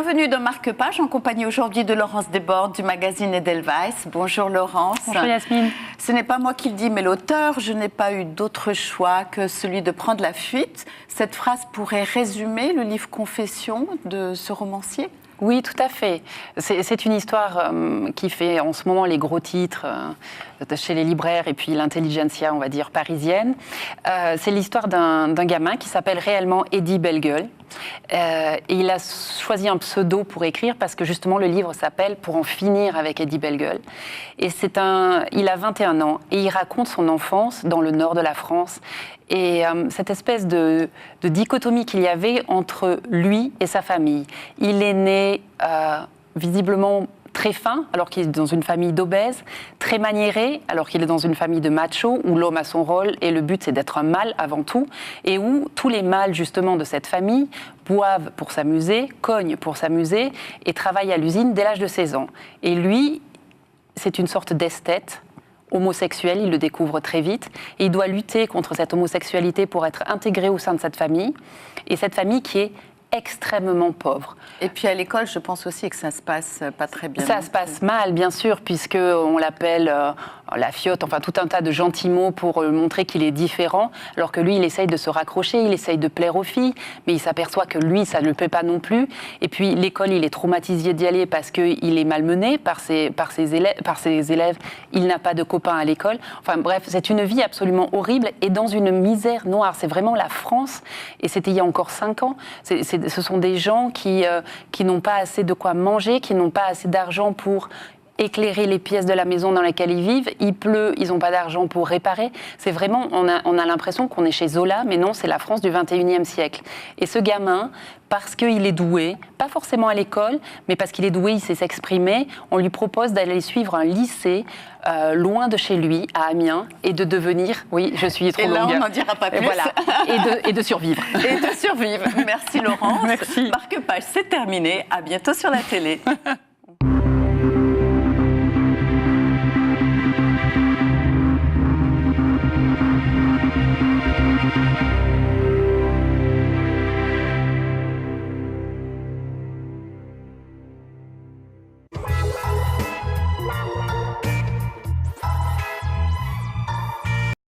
Bienvenue dans Marque-Page, en compagnie aujourd'hui de Laurence Desbordes du magazine Edelweiss. Bonjour Laurence. Bonjour Yasmine. Ce n'est pas moi qui le dis, mais l'auteur. Je n'ai pas eu d'autre choix que celui de prendre la fuite. Cette phrase pourrait résumer le livre Confessions de ce romancier ? Oui, tout à fait. C'est une histoire qui fait en ce moment les gros titres chez les libraires et puis l'intelligentsia, on va dire, parisienne. C'est l'histoire d'un gamin qui s'appelle réellement Eddie Bellegueule. Et il a choisi un pseudo pour écrire parce que justement le livre s'appelle « Pour en finir avec Eddie Bellegueule ». Et il a 21 ans et il raconte son enfance dans le nord de la France. Et cette espèce de dichotomie qu'il y avait entre lui et sa famille. Il est né visiblement très fin, alors qu'il est dans une famille d'obèses, très maniéré, alors qu'il est dans une famille de machos, où l'homme a son rôle et le but c'est d'être un mâle avant tout, et où tous les mâles justement de cette famille boivent pour s'amuser, cognent pour s'amuser, et travaillent à l'usine dès l'âge de 16 ans. Et lui, c'est une sorte d'esthète, homosexuel, il le découvre très vite, et il doit lutter contre cette homosexualité pour être intégré au sein de cette famille, et cette famille qui est extrêmement pauvre. Et puis à l'école, je pense aussi que ça se passe pas très bien. Ça se passe mal, bien sûr, puisqu'on l'appelle la fiotte, enfin tout un tas de gentils mots pour montrer qu'il est différent, alors que lui, il essaye de se raccrocher, il essaye de plaire aux filles, mais il s'aperçoit que lui, ça ne le plaît pas non plus. Et puis l'école, il est traumatisé d'y aller parce qu'il est malmené par ses élèves, il n'a pas de copains à l'école. Enfin bref, c'est une vie absolument horrible et dans une misère noire. C'est vraiment la France, et c'était il y a encore 5 ans. Ce sont des gens qui n'ont pas assez de quoi manger, qui n'ont pas assez d'argent pour éclairer les pièces de la maison dans laquelle ils vivent. Il pleut, ils n'ont pas d'argent pour réparer. C'est vraiment, on a l'impression qu'on est chez Zola, mais non, c'est la France du 21e siècle. Et ce gamin, parce qu'il est doué, pas forcément à l'école, mais parce qu'il est doué, il sait s'exprimer, on lui propose d'aller suivre un lycée loin de chez lui, à Amiens, et de devenir, oui, je suis trop longue. Et là, on n'en dira pas plus. Voilà. Et de survivre. Et de survivre. Merci Laurence. Merci. Marque-Page, c'est terminé. À bientôt sur la télé.